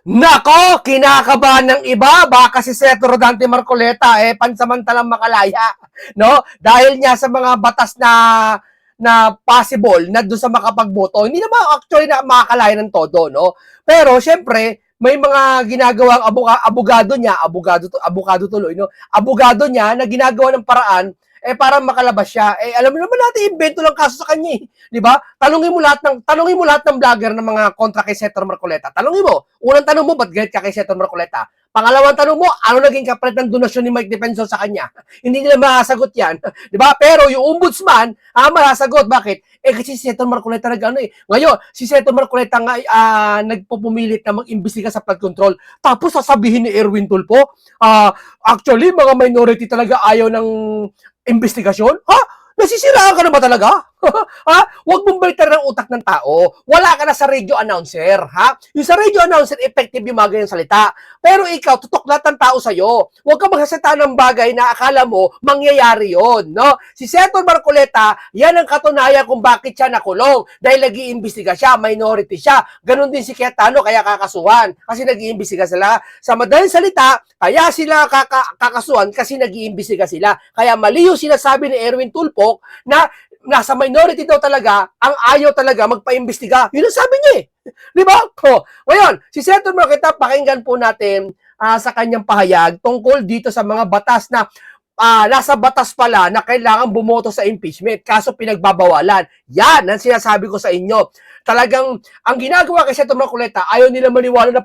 Nako, kinakabahan ng iba, baka si Senator Rodante Marcoleta pansamantalang makalaya, no? Dahil niya sa mga batas na possible na doon sa makapagboto, hindi naman actually na makakalaya ng todo, no? Pero syempre, may mga ginagawang abogado niya, abogado tuloy, no? Abogado niya na ginagawa ng paraan para makalabas siya. Alam mo naman natin, invento lang kaso sa kanya, 'di ba? Tanungin mo lahat ng vlogger ng mga kontra kay Senator Marcoleta. Tanungin mo. Unang tanong mo, ba't galit ka kay Senator Marcoleta? Pangalawang tanong mo, ano naging kapalit ng donasyon ni Mike Defensor sa kanya? Hindi nila masasagot 'yan, 'di ba? Pero yung ombudsman, masasagot. Bakit? Kasi si Senator Marcoleta Ngayon, si Senator Marcoleta nga nagpupumilit na mag-imbestiga sa flood control. Tapos sasabihin ni Erwin Tulfo, actually, mga minority talaga ayaw ng investigasyon? Ha? Nasisiraan ka na ba talaga? Ha? Huwag mong balitan ng utak ng tao. Wala ka na sa radio announcer, ha? Yung sa radio announcer, effective yung mga ganyang salita. Pero ikaw, tutok lahat ng tao sa'yo. Huwag ka magsasalita ng bagay na akala mo mangyayari yon, no? Si Senator Marcoleta, yan ang katunayan kung bakit siya nakulong. Dahil nag-iimbestiga siya, minority siya. Ganon din si Cayetano, kaya kakasuhan. Kasi nag-iimbestiga sila. Sa madaling salita, kaya sila kakasuhan kasi nag-iimbestiga sila. Kaya mali yung sinasabi ni Erwin Tulfo na nasa minority daw talaga, ang ayaw talaga magpa-imbestiga. Yun ang sabi niya eh. Di ba? Ngayon, si Senator Marcoleta, pakinggan po natin sa kanyang pahayag tungkol dito sa mga batas na nasa batas pala na kailangan bumoto sa impeachment, kaso pinagbabawalan. Yan ang sinasabi ko sa inyo. Talagang, ang ginagawa kay Senator Marcoleta, ayaw nila maniwala na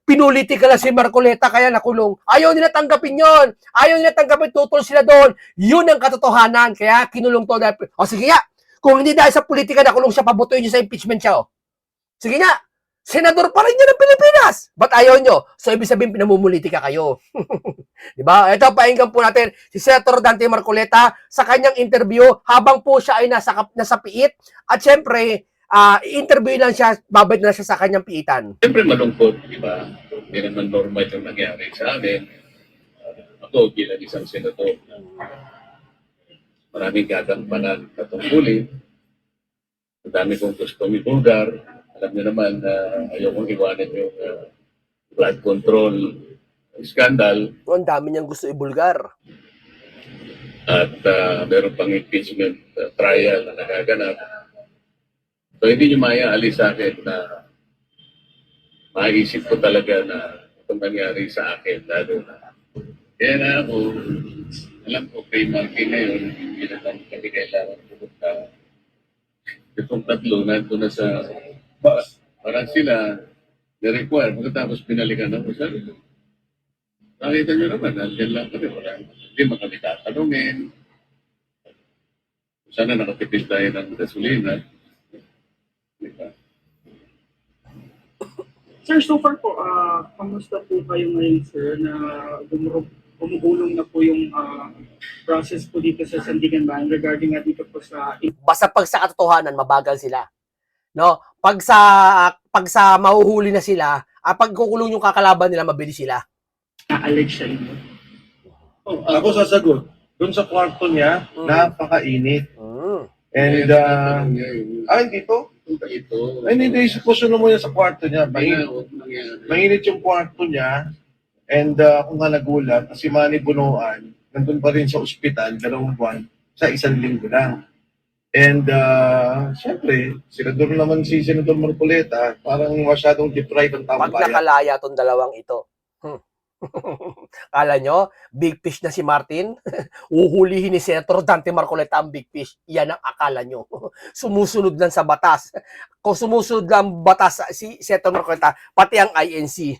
pinulitika na si Marcoleta kaya nakulong. Ayaw nila tanggapin yon. Ayaw nila tanggapin, tutol sila doon. Yun ang katotohanan. Kaya kinulong to. Sige nga, kung hindi dahil sa politika nakulong siya, pabotoyin nyo sa impeachment siya. Sige nga, senador pa rin niya ng Pilipinas. Ba't ayaw nyo? So, ibig sabihin, pinamumulitika kayo. Diba? Ito, painggan po natin si Senator Dante Marcoleta sa kanyang interview habang po siya ay nasa piit. At syempre, i-interview lang siya, babalik na siya sa kanyang piitan. Siyempre malungkot, di ba? Hindi naman normal yung nangyari sa amin. Ako bilang isang senador, maraming gagampanan katungkulin. Ang dami kong gusto ibulgar. Alam niyo naman na ayaw kong iwanan yung flood control scandal. Ang dami niyang gusto ibulgar. At meron pang impeachment trial na nagaganap. So hindi niyo maaalis sa akin na maisip ko talaga na itong nangyari sa akin. Lalo na. Kaya na ako, alam ko kay Marky ngayon, hindi naman kami kailangan pumunta. Itong tatlo, nandun na sa parang sila na-require. Pagkatapos pinalikan ako, sabi ko, nakita nyo naman, nandiyan lang kami. Hindi man kami tatanungin. Sana nakatipid tayo ng gasolina. Diba? Sir, so far po, kamusta po kayo ngayon, sir, na gumugulong na po yung process po dito sa Sandigan Bayan regarding nga dito po sa Basta pag sa katotohanan, mabagal sila. No? Pag sa mahuhuli na sila, pag kukulong yung kakalaban nila, mabilis sila. election? Ako sasagot. Doon sa kwarto niya, napakainit. And, hindi to. Ito. Ay, hindi. Susunod mo yan sa kwarto niya. Mainit yung kwarto niya. And kung nga nagulat, si Manny Bunuan, nandun pa rin sa ospital, 2 buwan, sa 1 linggo lang. And, syempre, senador naman si Senador Marcoleta, parang masyadong deprived ang taong Pag bayan. nakalaya tong dalawang ito. Kala nyo, big fish na si Martin? Uhulihin ni Senator Dante Marcoleta ang big fish. Yan ang akala nyo. Sumusunod lang sa batas. Kung sumusunod lang batas si Senator Marcoleta, pati ang INC.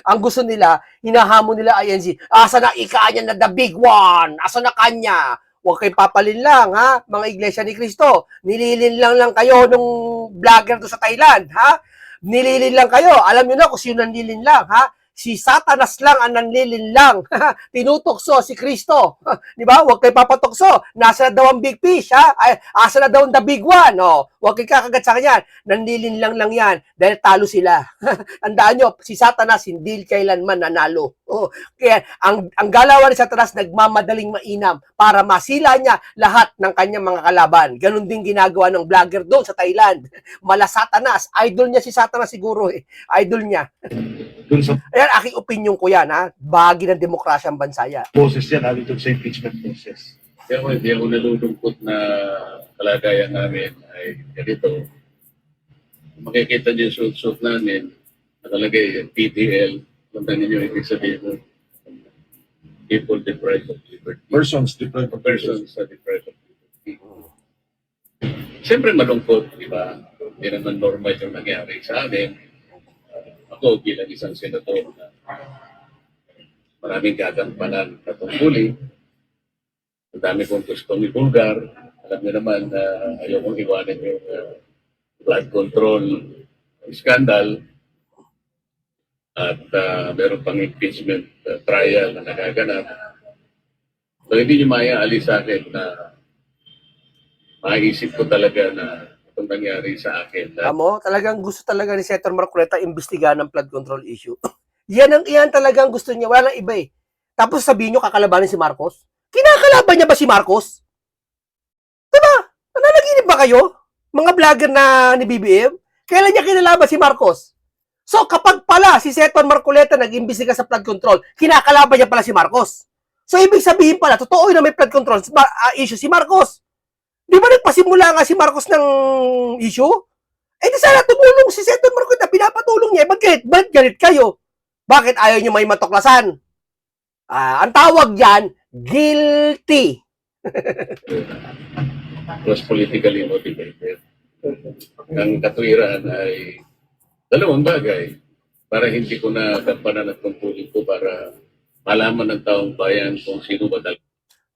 Ang gusto nila, hinahamon nila INC. Asa na ikanya na the big one? Asa na kanya? Huwag kayo papalin lang, ha? Mga Iglesia ni Cristo. Nililin lang kayo nung vlogger to sa Thailand, ha? Nililin lang kayo. Alam nyo na kung sino nanlilin lang, ha? Si Satanas lang ang nanlilin lang. Tinutokso si Kristo. Di ba? Huwag kayo papatokso. Nasa na daw ang big fish, ha? Ay, asa na daw the big one. Oh. Huwag kayo kakagat sa kanya. Nanlilin lang yan dahil talo sila. Tandaan nyo, si Satanas hindi kailanman nanalo. Oh. Kaya ang galawan ni Satanas nagmamadaling mainam para masila niya lahat ng kanyang mga kalaban. Ganon din ginagawa ng vlogger doon sa Thailand. Mala Satanas. Idol niya si Satanas siguro eh. Idol niya. Dun sa Ayan, aking opinion ko yan, ha? Bahagi ng demokrasya ang bansa yan. process yan, lalo dun sa impeachment process. Kaya ako, hindi ako nalulungkot na kalagayan namin ay ganito. Makikita niyo yung suit-suit namin, nakalagay PDL, punta ninyo ibig sabihin mo, people deprived of liberty. Persons deprived of Persons are deprived of liberty. Siyempre malungkot, di ba? Hindi naman normal yung nangyari sa amin. Ako bilang isang senator na maraming gagampanan na tungkulin. Ang dami kong gustong ibulgar. Alam niyo naman na ayaw kong iwanan yung blood control scandal. At meron pang impeachment trial na nagaganap. So hindi niyo maaalis sa akin na maisip ko talaga na itong nangyari sa akin. Na Amo, talagang gusto talaga ni Senator Marcoleta imbestigahan ng flood control issue. Yan talagang gusto niya. Wala nang iba eh. Tapos sabihin niyo kakalabanin si Marcos. Kinakalaban niya ba si Marcos? Diba? Nananaginip ba kayo? Mga vlogger na ni BBM? Kailan niya kinalaban si Marcos? So kapag pala si Senator Marcoleta nag-imbestiga sa flood control, kinakalaban niya pala si Marcos. So ibig sabihin pala, totoo na may flood control issue si Marcos. Di ba nagpasimula nga si Marcos ng issue? Eh di sana tumulong si Senator Marcoleta, pinapatulong niya. Ba't galit kayo? Bakit ayaw niyo may matuklasan? Ang tawag diyan, guilty. was politically motivated. Ang katwiran ay dalawang bagay para hindi ko na gampanan at tungkulin ko para malaman ng taong bayan kung sino ba talaga.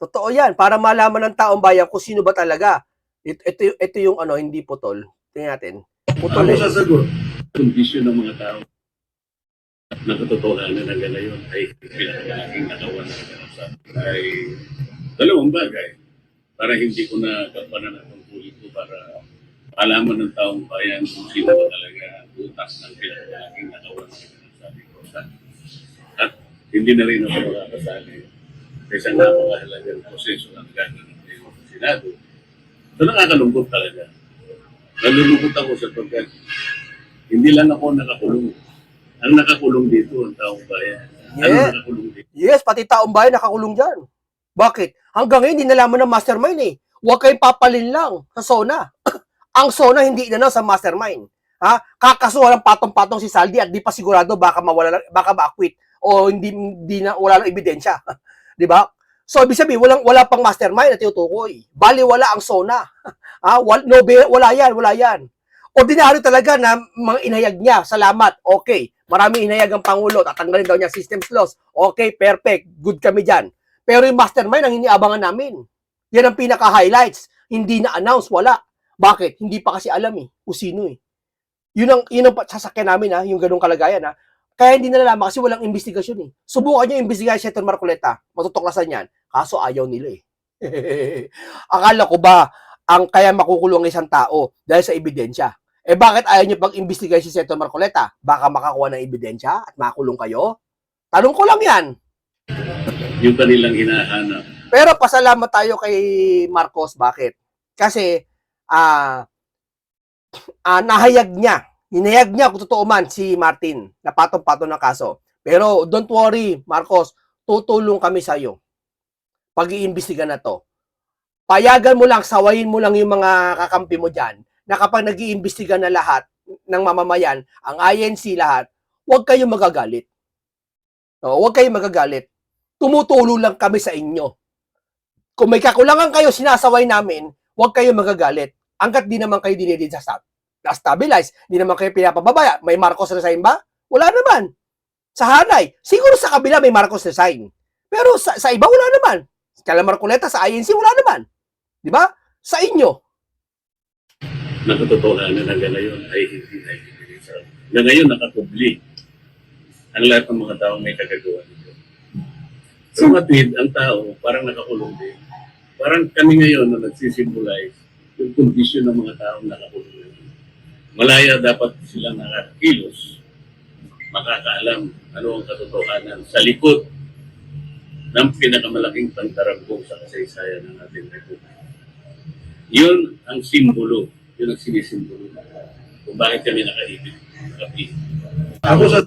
Totoo yan, para malaman ng taong bayan kung sino ba talaga. Ito yung hindi putol. Tingnan natin. Putol eh. sasagot? Kondisyon ng mga tao na katotohanan na ganayon ay pinakalaking nakawan na ganasa ay dalawang bagay para hindi ko na gampanan at tungkulin ko para malaman ng taong bayan kung sino ba talaga utak ng pinakalaking nakawan na ganasa. At hindi na rin ako makakasali sa isang napakahalagang proseso ng gagawin ng Senado. So nakakalungkot talaga. Nalulungkot ako sapagkat hindi lang ako nakakulong. Ang nakakulong dito ang taong bayan. Ano Yeah. nakakulong dito? Yes, pati taong bayan nakakulong dyan. Bakit? Hanggang ngayon, hindi nalaman ng mastermind eh. Huwag kayong papalin lang sa SONA. Ang SONA hindi na sa mastermind. Ha? Kakasuhan ng patong-patong si Saldi at di pa sigurado baka ma-acquit o wala nang ebidensya. Di ba? So, ibig sabihin, wala pang mastermind na tinutukoy. Bali, wala ang SONA. Wala yan. Ordinaryo talaga na mga inayag niya. Salamat. Okay. Maraming inayag ang Pangulo. Tatanggalin daw niya systems laws. Okay, perfect. Good kami dyan. Pero yung mastermind ang iniabangan namin. Yan ang pinaka-highlights. Hindi na-announce. Wala. Bakit? Hindi pa kasi alam eh. Kung sino eh. Yun ang sasakyan namin ha. Yung ganung kalagayan ha. Kaya hindi nalalaman kasi walang investigasyon eh. Subukan nyo investigahan si Senator Marcoleta. Matutuklasan yan. Kaso ayaw nila eh. Akala ko ba ang kaya makukulong isang tao dahil sa ebidensya? Eh bakit ayaw nyo pag-imbestigahan si Senator Marcoleta? Baka makakuha ng ebidensya at makulong kayo? Tanong ko lang yan. Yung kanilang hinahanap. Pero pasalamat tayo kay Marcos. Bakit? Kasi nahayag niya. Hinayag niya kung totoo man si Martin na patong-patong ng kaso. Pero don't worry, Marcos. Tutulong kami sa iyo. Pag-iimbestiga na to. Payagan mo lang, sawayin mo lang yung mga kakampi mo dyan na kapag nag-iimbestiga na lahat ng mamamayan, ang INC lahat, huwag kayong magagalit. Huwag kayong magagalit. Tumutulong lang kami sa inyo. Kung may kakulangan kayo, sinasaway namin, huwag kayong magagalit. Hanggat di naman kayo dinidestabilize, di naman kayo pinapababaya. May Marcos resign ba? Wala naman. Sa Hanay, siguro sa kabila may Marcos resign. Pero sa iba, wala naman. Kala Marcoleta, sa INC, wala naman. Di ba? Sa inyo. Na katotohanan na ganayon ay hindi na ibigay. Na ngayon nakakubli ang lahat ng mga tao may kagagawa nito. Pero matwid, ang tao parang nakakulong din. Parang kami ngayon na nagsisimbolize yung kondisyon ng mga taong nakakulong. Malaya dapat sila nakakilos, makakaalam ano ang katotohanan sa likod ng pinakamalaking pantarambong sa kasaysayan ng ating republika. Yun ang simbolo, yun ang sinisimbolo kung bakit kami nakaibig. Ako sa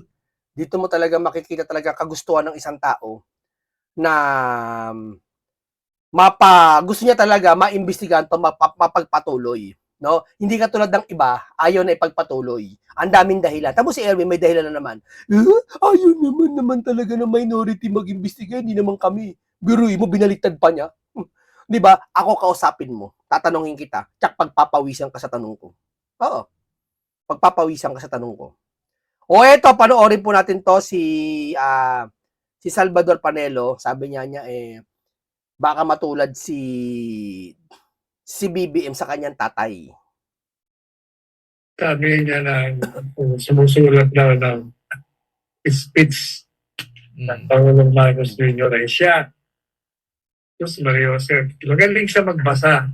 Dito mo talaga makikita talaga kagustuhan ng isang tao na gusto niya talaga maimbestigahan to, mapagpatuloy. No? Hindi katulad ng iba, ayaw na ipagpatuloy. Ang daming dahilan. Tapos si Erwin may dahilan na naman. Ayaw naman talaga ng minority mag-imbestiga, hindi naman kami. Biruin mo, binaliktad pa niya. 'Di ba? Ako kausapin mo, tatanungin kita, tsak pagpapawisan ka sa tanong ko. Oo, pagpapawisan ka sa tanong ko. O eto, panoorin po natin to si Salvador Panelo, sabi niya baka matulad si BBM sa kanyang tatay. Sabi niya na sumusulat daw ng speech ng Pangulong Marcos Jr. ay siya. Diyos Maria Jose, magaling siya magbasa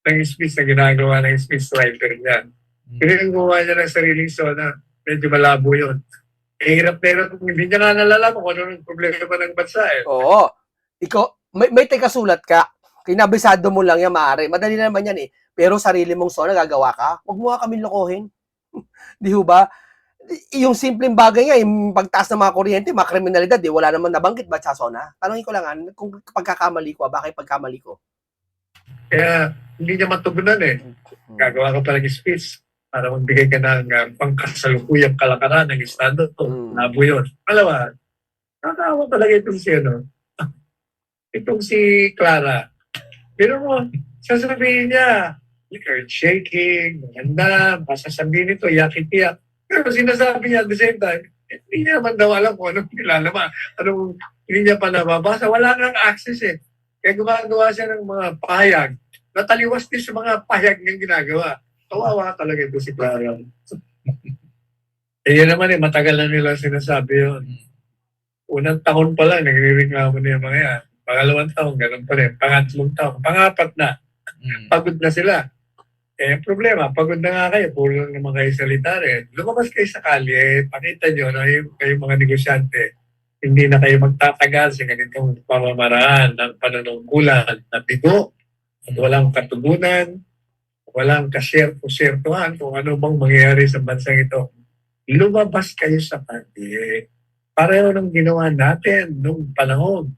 ng speech na ginagawa ng speech writer niya. Pero yung gawa niya ng sariling sona, medyo malabo yun. Hirap na hirap kung hindi niya nga nalalaman kung ano yung problema ng bansa eh. Oo. Ikaw, may kasulat ka. Kinabisado mo lang yan, maaari. Madali naman yan eh. Pero sarili mong sona, gagawa ka. Huwag mo nga kami lokohin. Di ba? Yung simpleng bagay nga, yung pagtaas ng mga kuryente, mga kriminalidad, wala naman nabanggit ba sa sona? Tanongin ko lang kung pagkakamali ko, bakit pagkamali ko? Kaya hindi niya matugunan eh. Gagawa ka pa ng speech para magbigay ka ng pangkasalukuyang kalakaran ng Estado. Labo yun. Alawa, nakakawa talaga itong itong si Clara. Pero mo, sasabihin niya, earth shaking, maganda, masasabihin nito, yakit-yak. Pero sinasabi niya at the same time, hindi niya naman daw alam kung anong nilalama, hindi niya pa nababasa. Wala nang access eh. Kaya gumagawa siya ng mga pahayag. Nataliwas din sa mga pahayag niyang ginagawa. Kawawa talaga ito si Clara. Yan naman matagal na nila sinasabi yun. Unang taon pa lang, nagre-reklamo na yung mga yan. Pangalawang taon, ganun pa rin. Pangatlong taon, pangapat na. Pagod na sila. Problema, pagod na nga kayo, puro lang naman kayo salita rin. Lumabas kayo sa kalye, pakita nyo na kayong mga negosyante, hindi na kayo magtatagal sa ganitong pamamaraan ng panunungkulan na bigo at walang katugunan, walang kasyerto-syertohan kung ano bang mangyayari sa bansang ito. Lumabas kayo sa kalye. Pareho ng ginawa natin nung panahon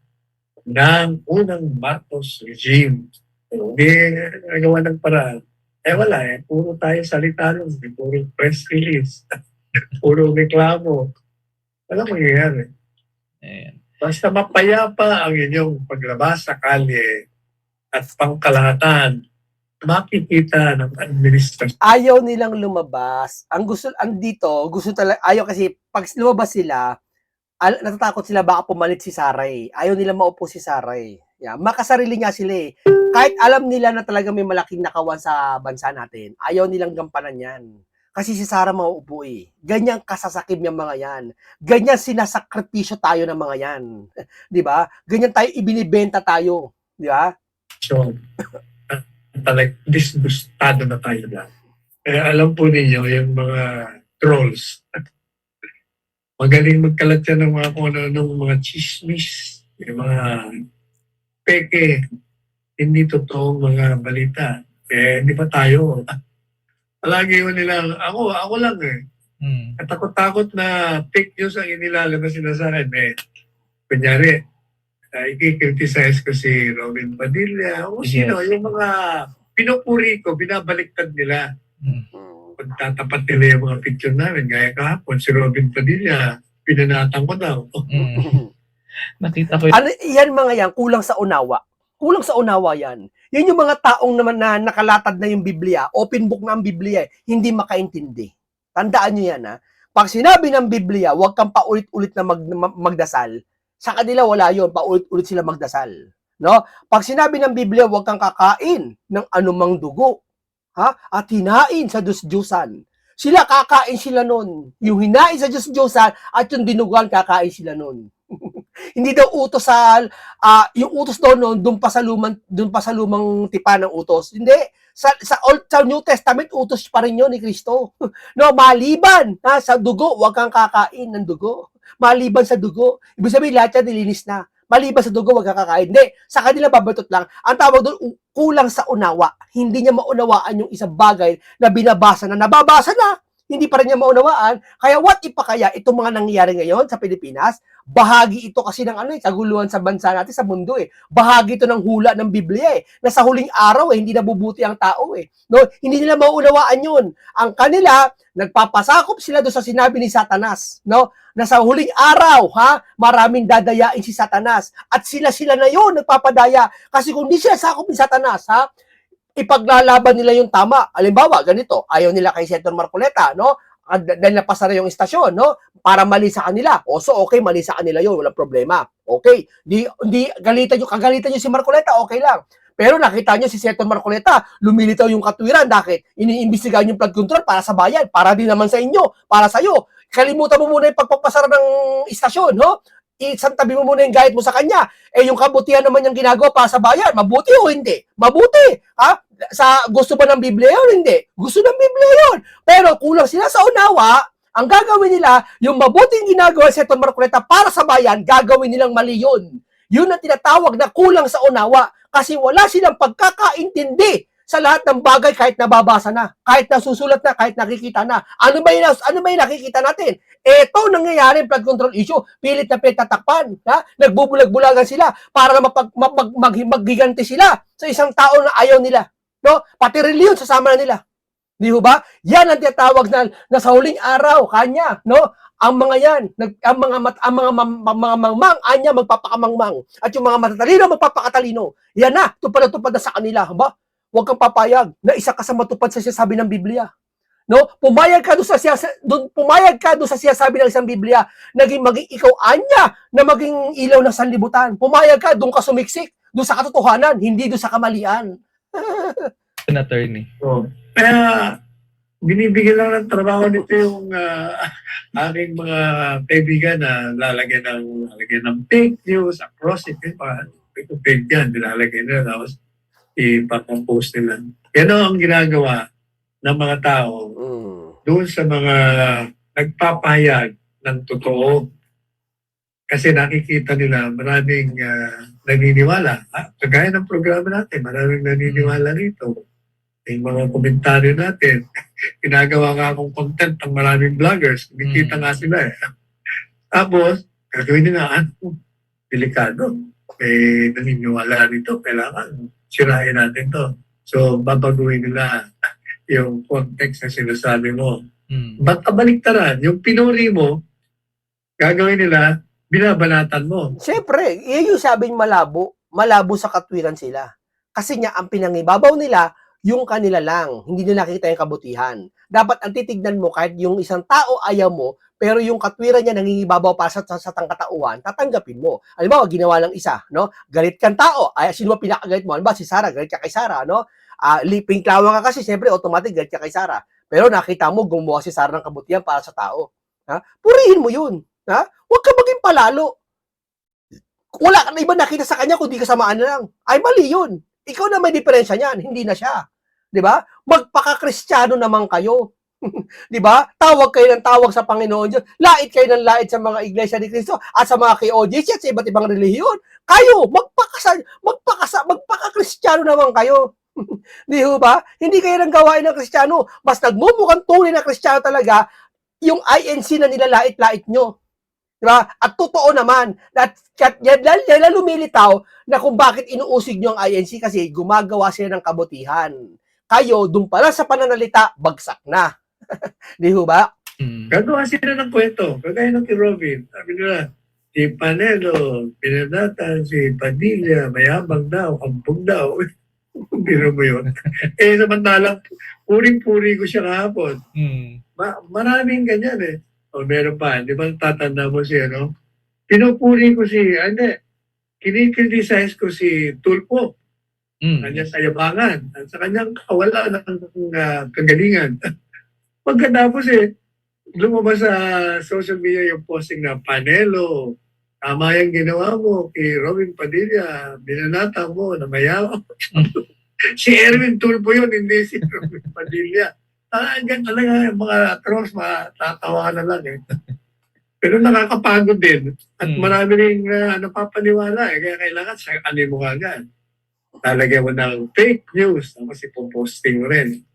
ng unang Marcos regime. Hindi nagawa ng paraan. Wala puro tayo salita lang, puro press release, puro reklamo. Walang mangyayari. Basta mapayapa ang inyong paglabas sa kalye at pangkalahatan, makikita ng administrasyon. Ayaw nilang lumabas. Gusto talaga, ayaw kasi pag lumabas sila, natatakot sila baka pumalit si Saray. Ayaw nila maupo si Saray. Yeah, makasarili nga sila eh. Kahit alam nila na talaga may malaking nakawan sa bansa natin, ayaw nilang gampanan yan. Kasi si Sara mauupo eh. Ganyan kasasakim yung mga yan. Ganyan sinasakripisyo tayo ng mga yan. Di ba? Ganyan tayo, ibinibenta tayo. Di ba? So, talagang disgustado na tayo lang. Kaya alam po ninyo, yung mga trolls, magaling magkalat yan ng mga kung ano, mga chismis, yung mga peke, hindi totoong mga balita. Hindi pa tayo. Palagi yun nilang, ako lang eh. Katakot-takot na fake news ang inilalabas sila sa akin. Kunyari, i-criticize ko si Robin Padilla o sino, yung mga pinupuri ko, binabaliktad nila. Pagtatapat nila yung mga picture namin. Gaya kahapon, si Robin Padilla, pinanatang ko daw. Nakita ko Yan mga yan, kulang sa unawa. Kulang sa unawa yan. Yan yung mga taong naman na nakalatad na yung Biblia, open book na ang Biblia, hindi makaintindi. Tandaan nyo yan ha. Pag sinabi ng Biblia, huwag kang paulit-ulit na magdasal, sa kanila wala yun, paulit-ulit sila magdasal. No? Pag sinabi ng Biblia, huwag kang kakain ng anumang dugo. Ha? At hinain sa Diyos-Diyosan. Sila kakain sila nun. Yung hinain sa Diyos-Diyosan at yung dinuguan, kakain sila nun. Hindi daw utos yung utos daw noon doon pa sa lumang tipa ng utos. Hindi, sa New Testament utos pa rin 'yon ni Kristo. No, maliban sa dugo, huwag kang kakain ng dugo. Maliban sa dugo, ibig sabihin lahat 'yan nilinis na. Maliban sa dugo, huwag kang kakain. Hindi, sa kanila babatot lang. Ang tawag doon, kulang sa unawa. Hindi niya maunawaan yung isang bagay na nababasa na. hindi pa rin niya maunawaan. Kaya what if pa kaya itong mga nangyayari ngayon sa Pilipinas, bahagi ito kasi ng kaguluhan sa bansa natin, sa mundo eh. Bahagi ito ng hula ng Biblia eh. Na sa huling araw hindi nabubuti ang tao eh. No, hindi nila maunawaan 'yun. Ang kanila, nagpapasakop sila doon sa sinabi ni Satanas, no? Na sa huling araw, maraming dadayain si Satanas. At sila na 'yon nagpapadaya. Kasi kung di sila sakop ni Satanas, ipaglalaban nila yung tama. Halimbawa, ganito, ayaw nila kay Senator Marcoleta, no? Dahil napasara yung istasyon, no? Para mali sa kanila. O, so, okay, mali sa kanila yun, walang problema. Okay, di kagalitan nyo si Marcoleta, okay lang. Pero nakita nyo si Senator Marcoleta, lumilitaw yung katwiran. Bakit? Iniimbestigahan yung flood control para sa bayan, para din naman sa inyo, para sa'yo. Kalimutan mo muna yung pagpapasara ng istasyon, no? Isantabi mo muna yung gayet mo sa kanya. Yung kabutihan naman yung ginagawa para sa bayan, mabuti o hindi? Mabuti. Gusto ba ng Biblia yun? Hindi. Gusto ng Biblia yun. Pero kulang sila sa unawa, ang gagawin nila, yung mabuting ginagawa sa Senator Marcoleta para sa bayan, gagawin nilang mali yun. Yun ang tinatawag na kulang sa unawa kasi wala silang pagkakaintindi sa lahat ng bagay kahit nababasa na, kahit nasusulat na, kahit nakikita na. Ano ba yung nakikita natin? Ito nangyayari flood control issue. Pilit na tatakpan. Nagbubulag-bulagan sila para na maggiganti sila sa isang tao na ayaw nila. No? Pati reliyon sasama na nila. Di ba? Yan ang tinatawag na sa huling araw, kanya, no? Ang mga yan, ang mga mangmang, anya magpapakamangmang. At yung mga matatalino, magpapakatalino. Yan na, tupad na sa kanila. Ba? Huwag kang papayag na isa ka sa matupad sa sinasabi ng Biblia. No? Pumayag ka doon sa sinasabi ng isang Biblia, maging ikaw anya na maging ilaw ng sanlibutan. Pumayag ka, doon ka sumiksik, doon sa katotohanan, hindi doon sa kamalian. An attorney. So, kaya binibigyan lang ng trabaho nito yung aking mga kaibigan na lalagyan ng fake news across it. Ito fake yan, nilalagay nila tapos ipapost nila. Yan ang ginagawa ng mga tao doon sa mga nagpapahayag ng totoo. Kasi nakikita nila maraming naniniwala. Kagaya ng programa natin, maraming naniniwala rito. Yung mga komentaryo natin, ginagawa nga akong content ng maraming vloggers. Kumikita nga sila eh. Tapos, gagawin nila, delikado. Naniniwala rito, kailangan sirain natin to. So, babaguhin nila yung context na sinasabi mo. Ba't kabaliktaran? Yung pinuri mo, gagawin nila, binabanatan mo. Siyempre, yun yung sabing malabo sa katwiran sila. Kasi nga, ang pinangibabaw nila, yung kanila lang, hindi nila nakita yung kabutihan. Dapat ang titignan mo, kahit yung isang tao ayaw mo, pero yung katwiran niya nangingibabaw para sa tangkatauhan, tatanggapin mo. Halimbawa, ginawa ng isa, no? Galit kang tao, sino ba pinakagalit mo? Halimbawa, si Sarah, galit ka kay Sarah, no? Liping klawang ka kasi, siyempre, automatic galit ka kay Sarah. Pero nakita mo, gumawa si Sarah ng kabutihan para sa tao. Purihin mo yun. Huwag ka maging palalo. Wala ka na iba nakita sa kanya kundi kasamaan na lang. Ay, mali yun. Ikaw na may diferensya niyan, hindi na siya. 'Di ba? Magpaka-Kristiyano naman kayo. 'Di ba? Tawag kayo ng tawag sa Panginoon Diyos. Lait kayo ng lait sa mga iglesia ni Cristo at sa mga KOJC at sa iba't ibang relihiyon. Kayo, magpaka-Kristiyano naman kayo. Di ba? Hindi kayo nang gawain ng Kristiyano. Mas nagmumukhang tunay na Kristiyano talaga yung INC na nilalait-lait nyo. Diba? At totoo naman, yan lumilitaw na kung bakit inuusig nyo ang INC kasi gumagawa sila ng kabutihan. Kayo, dun pala sa pananalita, bagsak na. Di ba? Gagawa sila ng kwento. Kagaya ng kay Robin. Sabi nila, si Panelo, pinadatan, si Padilla, mayabang daw, kampong daw. Biro mo yun. Samantalang, puring-puri ko siya kahapon. Maraming ganyan eh. O meron pa, di ba tatanda mo siya, no? Pinupuri ko kinikriticize ko si Tulpo. Kanyang kayabangan at sa kanyang kawalan ng kagalingan. Pagkatapos lumabas sa social media yung posting na Panelo, tama yung ginawa mo kay Robin Padilla, binanata mo na mayawang. Si Erwin Tulpo yun, hindi si Robin Padilla. Ganyan talaga yung mga trolls, matatawa na lang eh. Pero nakakapagod din. At marami rin napapaniwala eh. Kaya kailangan sa mo agad. Talagyan mo ng fake news tapos ipoposting mo rin.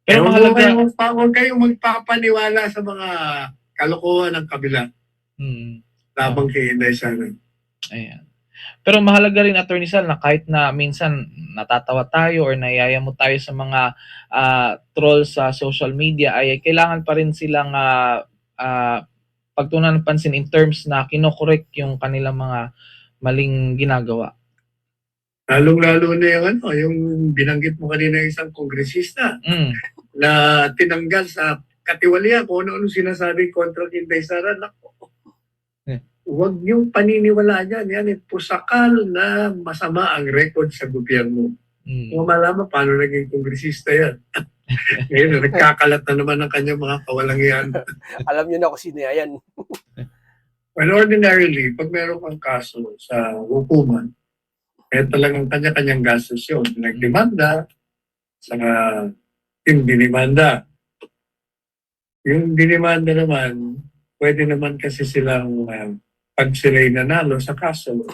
Pero mahalaga, Huwag kayong magpapaniwala sa mga kalokohan ng kabila mm, labang kay Inday Sara. ayan. Pero mahalaga rin, Attorney Sal, na kahit na minsan natatawa tayo or nayayamot tayo sa mga trolls sa social media, ay kailangan pa rin silang pagtuunan ng pansin in terms na kinokorek yung kanilang mga maling ginagawa. Lalong-lalo na yung binanggit mo kanina yung isang kongresista Mm, na tinanggal sa katiwalian kung ano-ano sinasabi kontra kay Inday Sara. Nako, huwag niyong paniniwalaan yan. Yan ay pusakal na masama ang record sa gobyerno. mm. Kung malaman paano naging kongresista yan. Ngayon, nagkakalat na naman ang kanyang mga kawalangian. Alam niyo na kung sino yan. Well, ordinarily, pag meron kang kaso sa hukuman, talagang kanya-kanyang gastos yun. Nagdemanda, saka yung dinimanda. Yung dinimanda naman, pwede naman kasi silang pag sila'y nanalo sa kaso,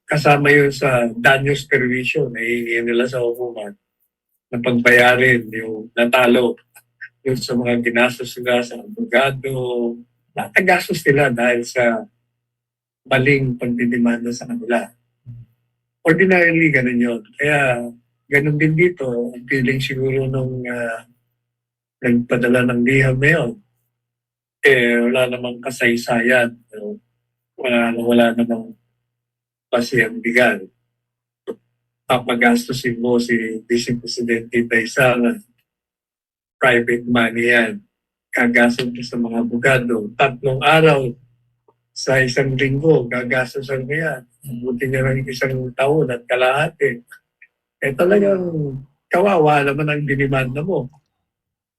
kasama yun sa danyos perwisyo na hihingi nila sa hukuman na pagbayarin yung natalo yun sa mga ginastos nila sa abogado, lahat ng gastos nila dahil sa maling pagdidemanda sa kanila. Ordinarily, ganun yun. Kaya, ganun din dito, ang feeling siguro nung nagpadala ng liham na yun, wala namang kasaysayan. Wala namang pasiyambigan. Papagastusin mo si Vice Presidente Inday Sara. Private money yan. Gagastos ka sa mga abogado. 3 araw sa isang linggo, gagastosan mo yan. Buti niya lang 1 taon at kalahati. Talagang kawawa naman ang dinimanda mo.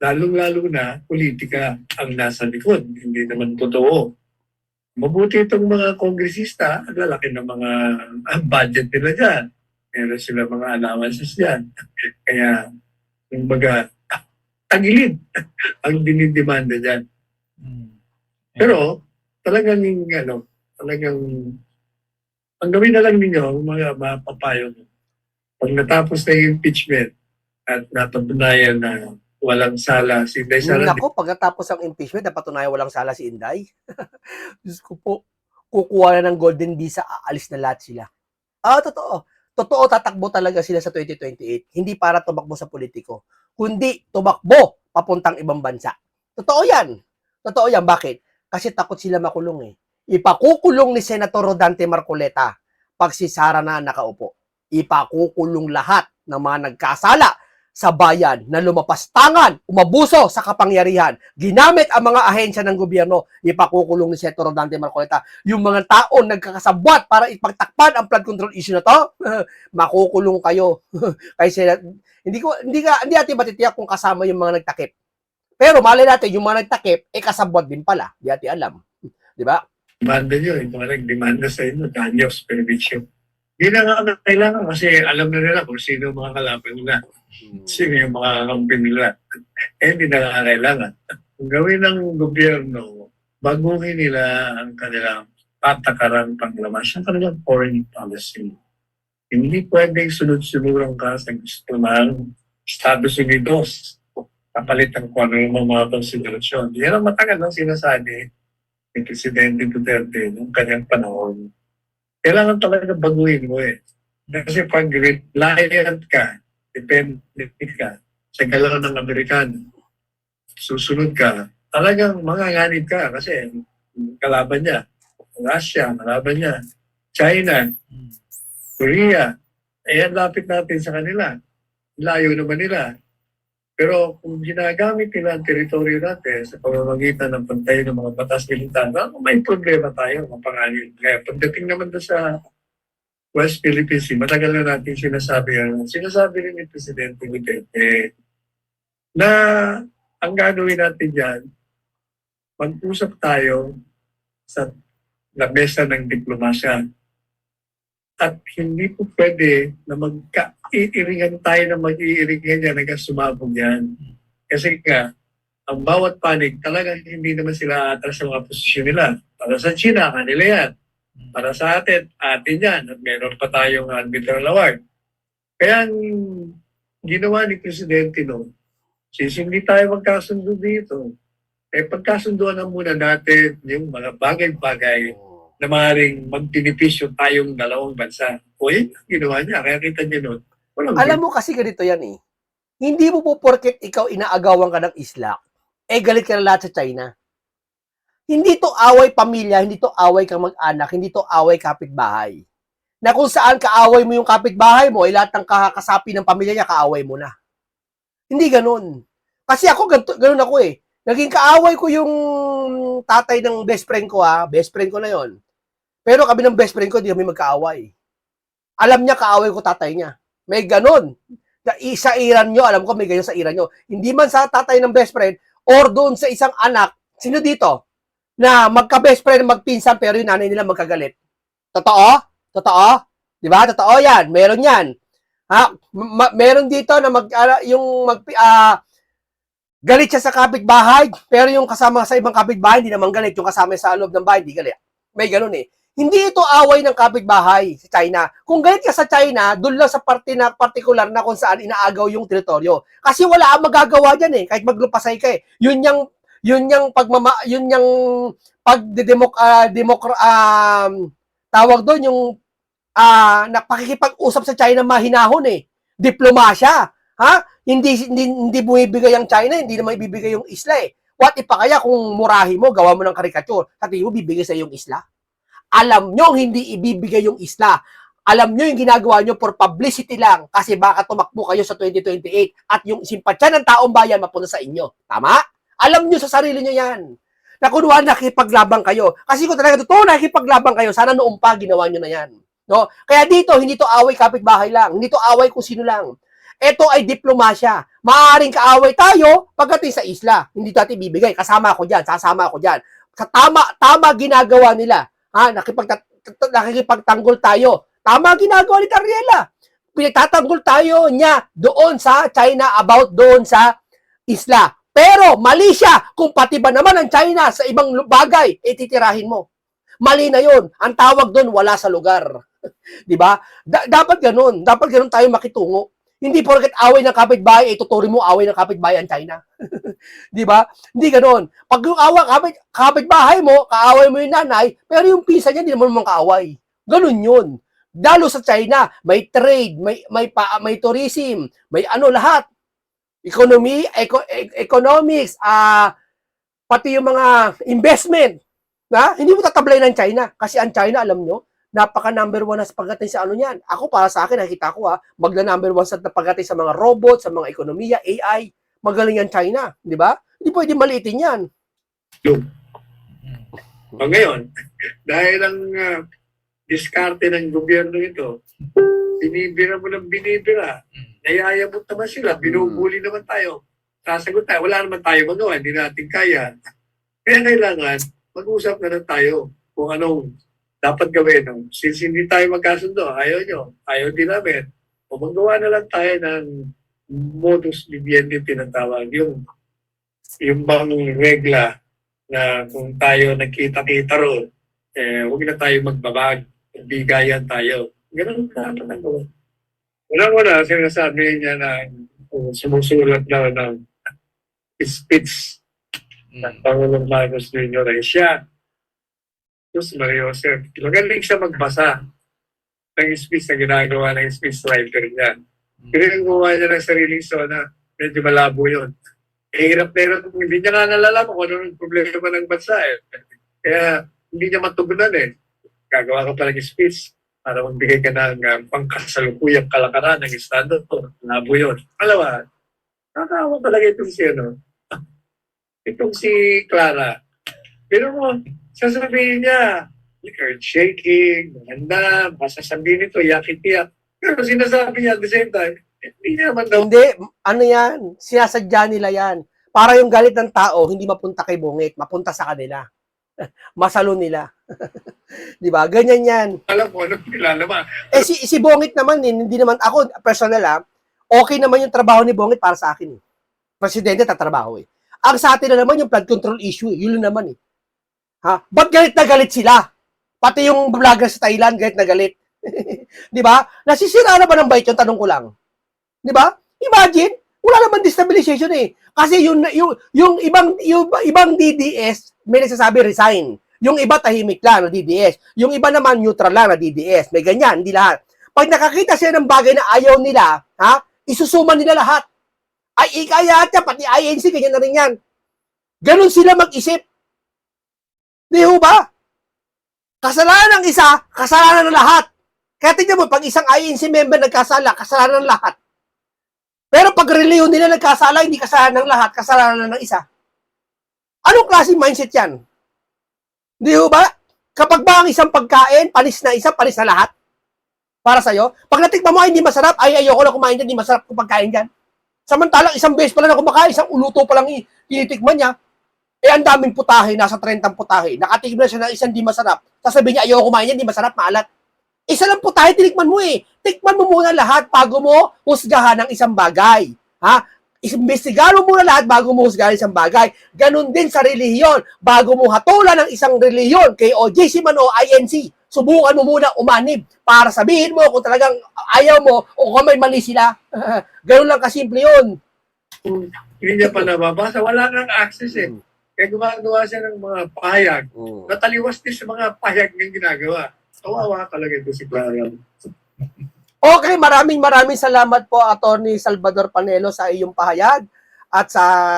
Lalong-lalo na, politika ang nasa likod. Hindi naman totoo. Mabuti itong mga kongresista, ang lalaki ng mga budget nila dyan. Meron sila mga allowances dyan. Kaya, yung baga, tagilid ang dinidemanda dyan. Mm. Pero, talagang ang gawin na lang ninyo, mga mapapayo, pag natapos na yung impeachment at napatunayan na walang sala si Inday Sara, Nako, pagkatapos ang impeachment, napatunayan walang sala si Inday. Diyos ko po, kukuha na ng golden visa, aalis na lahat sila. Totoo. Totoo, tatakbo talaga sila sa 2028. Hindi para tumakbo sa politiko, kundi tumakbo papuntang ibang bansa. Totoo yan. Totoo yan. Bakit? Kasi takot sila makulong eh. Ipakukulong ni Senator Rodante Marcoleta pag si Sara na nakaupo. Ipakukulong lahat ng mga nagkasala sa bayan na lumapastangan, umabuso sa kapangyarihan, ginamit ang mga ahensya ng gobyerno, ipakukulong ni Senator Rodante Marcoleta. Yung mga tao nagkakasabwat para ipagtakpan ang flood control issue na to, makukulong kayo. Kasi hindi natin matitiyak kung kasama yung mga nagtakip. Pero malay natin, yung mga nagtakip, kasabwat din pala. Di natin alam. Di ba? demanda nyo, yung mga nagdemanda sa inyo, danyos, perwisyo. Hindi na nga kailangan kasi alam na nila kung sino mga kalaban nila. Sino yung mga kakampi nila. Hindi na nga kailangan. Kung gawin ng gobyerno, baguhin nila ang kanilang patakaran panglamas, ang kanilang foreign policy. Hindi pwedeng sunod-sunuran ka sa gusto ng Estados Unidos. Kapalitan ko ano yung mga konsiderasyon. Yan ang matagal ang sinasabi ni Presidente Duterte noong kanyang panahon. Kailangan talaga baguhin mo eh. Kasi pag reliant ka, dependent ka sa galaw ng Amerikano, susunod ka, talagang manganganib ka kasi kalaban niya, Russia, kalaban niya, China, Korea, ang lapit natin sa kanila. Layo naman nila. Pero kung ginagamit nila ang teritoryo natin sa pamamagitan ng pantay ng mga batas militar, may problema tayo, mapanganin. Kaya pagdating naman doon sa West Philippine Sea, matagal na natin sinasabi rin ni Presidente Duterte na ang gagawin natin dyan, mag-usap tayo sa lamesa ng diplomasya. At hindi po pwede na mag-iiringan tayo na mag-iiringan yan hanggang sumabog yan. Kasi nga, ang bawat panig, talagang hindi naman sila atras sa mga posisyon nila. Para sa China, kanila yan. Para sa atin yan. At meron pa tayong arbitral award. Kaya ang ginawa ni Presidente no, Since hindi tayo magkasundo dito, pagkasunduan na muna natin yung mga bagay-bagay na maaaring magbenepisyo tayong dalawang bansa. O yun ang ginawa niya. Kaya kita niyo nun. Walang Alam mo kasi ganito yan eh. Hindi mo po porket ikaw inaagawan ka ng isla, galit ka na lahat sa China. Hindi to away pamilya, hindi to away kang mag-anak, hindi to away kapitbahay. Na kung saan kaaway mo yung kapitbahay mo, lahat ng kasapi ng pamilya niya, kaaway mo na. Hindi ganun. Kasi ako, ganun ako eh. Naging kaaway ko yung tatay ng best friend ko best friend ko na yon. Pero kami ng best friend ko, di kami magkaaway. Alam niya kaaway ko tatay niya. May ganun. Sa iran nyo, alam ko may ganyan sa iran nyo. Hindi man sa tatay ng best friend or doon sa isang anak, sino dito? Na magka-best friend, magpinsan, pero yung nanay nila magkagalit. Totoo? Totoo? Di ba? Totoo yan. Meron yan. Meron dito na galit siya sa kapitbahay, pero yung kasama sa ibang kapitbahay, hindi naman galit. Yung kasama sa loob ng bahay, hindi galit. May ganun eh. Hindi ito away ng kapitbahay sa China. Kung galit ka sa China, doon lang sa parte na particular na kung saan inaagaw yung teritoryo. Kasi wala ang magagawa diyan eh, kahit maglupasay ka eh. Yun yung tawag doon yung pakikipag-usap sa China mahinahon eh. Diplomasya. Hindi bumibigay ang China, hindi naman ibibigay yung isla eh. What if pa kaya kung murahi mo, gawa mo ng karikature, sa tingin mo bibigay sa yung isla? Alam nyo hindi ibibigay yung isla. Alam nyo yung ginagawa nyo for publicity lang kasi baka tumakbo kayo sa 2028 at yung simpatsya ng taong bayan mapunta sa inyo. Tama? Alam nyo sa sarili nyo yan. Na kunwari nakipaglaban kayo. Kasi kung talaga totoo nakipaglaban kayo, sana noong pa ginawa nyo na yan. No? Kaya dito, hindi to away kapitbahay lang. Hindi to away kung sino lang. Ito ay diplomasya. Maaaring kaaway tayo pagdating sa isla. Hindi natin bibigay. Kasama ako dyan. Sasama ako dyan. Sa tama ginagawa nila. Nakikipagtanggol tayo. Tama ginagawa ni Tariela. Pinagtatanggol tayo niya doon sa China about doon sa isla. Pero mali siya kung pati ba naman ang China sa ibang bagay, titirahin mo. Mali na yun. Ang tawag doon, wala sa lugar. Diba? Dapat ganun. Dapat ganun tayo makitungo. Hindi porket away ng kapitbahay, tuturin mo away ng kapitbahay ang China. Di ba? Hindi ganoon. Pag yung kapitbahay mo, kaaway mo yung nanay, pero yung pinsan niya, hindi naman kaaway. Ganun yun. Lalo sa China, may trade, may tourism, may lahat. Economics, pati yung mga investment. Hindi mo tatablay ng China. Kasi ang China, alam nyo, napaka number 1 na sa pagdating sa niyan. Ako, para sa akin, nakita ko magna number 1 sa pagdating sa mga robot, sa mga ekonomiya, AI, magaling yan China, di ba? Hindi pwede maliitin yan. O ngayon, dahil ang diskarte ng gobyerno ito, binibira mo ng binibira, nayayabot naman sila, binubuli naman tayo, sasagot tayo, wala naman tayo magawa, hindi natin kaya. Kaya kailangan, mag-usap na lang tayo kung anong dapat gawin. Since hindi tayo magkasundo, ayaw nyo, ayaw din namin, o magawa na lang tayo ng modus vivendi tinatawag, yung bang regla na kung tayo nagkita-kita roon, huwag na tayo magbabag, bigayan tayo. Ganun na ang gawin. Wala, sinasabi niya na sumusulat daw ng speech ng Pangulong Marcos Jr. ay siya. Diyos Maria Jose, magaling siya magbasa ng speech na ginagawa ng speech writer niya. Pero yung gumawa niya ng sariling sona, medyo malabo yun. Hirap na hirap. Hindi niya nga nalalaman kung ano yung problema ng bansa eh. Kaya hindi niya matugunan eh. Gagawa ka pa ng speech para magbigay ka ng pangkasalukuyang kalakaran ng estado. Malabo yun. Alawa, nakakawa talaga itong itong si Clara. Pero mo, sasabihin niya, earth shaking, maganda, masasabihin ito, yakit-yak. Pero sinasabi niya at the same time, hindi naman daw. Hindi, yan, sinasadya nila yan. Para yung galit ng tao, hindi mapunta kay Bungit, mapunta sa kanila. Masalo nila. Di ba? Ganyan yan. Alam mo, anong nilalama? Si Bungit naman, hindi naman, ako, personal okay naman yung trabaho ni Bungit para sa akin. Presidente, tatrabaho eh. Ang sa atin na naman yung flood control issue, yun naman eh. Ba't galit na galit sila? Pati yung vlogger sa Thailand, galit na galit. Di ba? Nasisira na ba ng bait yung tanong ko lang? Di ba? Imagine, Wala naman destabilization eh. Kasi yung ibang DDS, may nagsasabi resign. Yung iba tahimik lang na DDS. Yung iba naman neutral lang na DDS. May ganyan, hindi lahat. Pag nakakita sila ng bagay na ayaw nila, isusuman nila lahat. Ay, ikaya at pati INC, ganyan na rin yan. Ganon sila mag-isip. Di ho ba? Kasalanan ng isa, kasalanan ng lahat. Kaya tingnan mo, pag isang INC member nagkasala, kasalanan ng lahat. Pero pag reliyon nila nagkasala, hindi kasalanan ng lahat, kasalanan ng isa. Anong klaseng mindset yan? Di ho ba? Kapag ba ang isang pagkain, panis na isa, panis na lahat? Para sa'yo? Pag natikman mo ay hindi masarap, ay ayoko na kumain dyan, hindi masarap kung pagkain dyan. Samantalang isang beses pa lang na kumakain, isang uluto pa lang tinitikman niya, ang daming putahe, nasa 30 putahe. Nakatikim na siya ng isang di masarap. Sasabihin niya, ayoko kumain yan, di masarap, maalat. Isa lang putahe, tinikman mo eh. Tikman mo muna lahat bago mo husgahan ng isang bagay. Imbestigahan mo muna lahat bago mo husgahan isang bagay. Ganon din sa relihiyon. Bago mo hatulan ng isang relihiyon, kay OJC man o INC, subukan mo muna umanib para sabihin mo kung talagang ayaw mo o kung may mali sila. Ganon lang kasimple yun. Hindi niya pa nababasa. Wala nang access eh. Kaya gumagawa siya ng mga pahayag. Nataliwas din sa mga pahayag niyang ginagawa. Kawawa talaga ito si Clara. Okay, maraming salamat po, Attorney Salvador Panelo, sa iyong pahayag at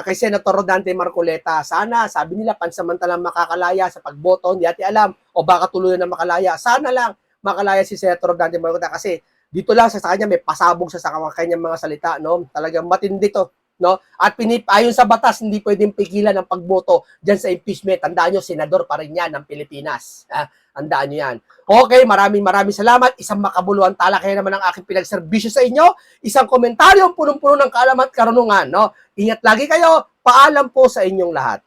kay Senator Rodante Marcoleta. Sana, sabi nila, pansamantalang makakalaya sa pagboto, hindi natin alam, o baka tuluyan na makalaya. Sana lang makalaya si Senator Rodante Marcoleta kasi dito lang sa kanya may pasabog sa kanyang mga salita, no? Talagang matindi to, no? At ayon sa batas, hindi pwedeng pigilan ang pagboto diyan sa impeachment. Tandaan nyo, senador pa rin yan ng Pilipinas. Tandaan nyo yan. Okay, maraming salamat. Isang makabuluhan talakayan naman ang aking pinagserbisyo sa inyo. Isang komentaryo punong-puno ng kaalaman at karunungan, no? Ingat lagi kayo. Paalam po sa inyong lahat.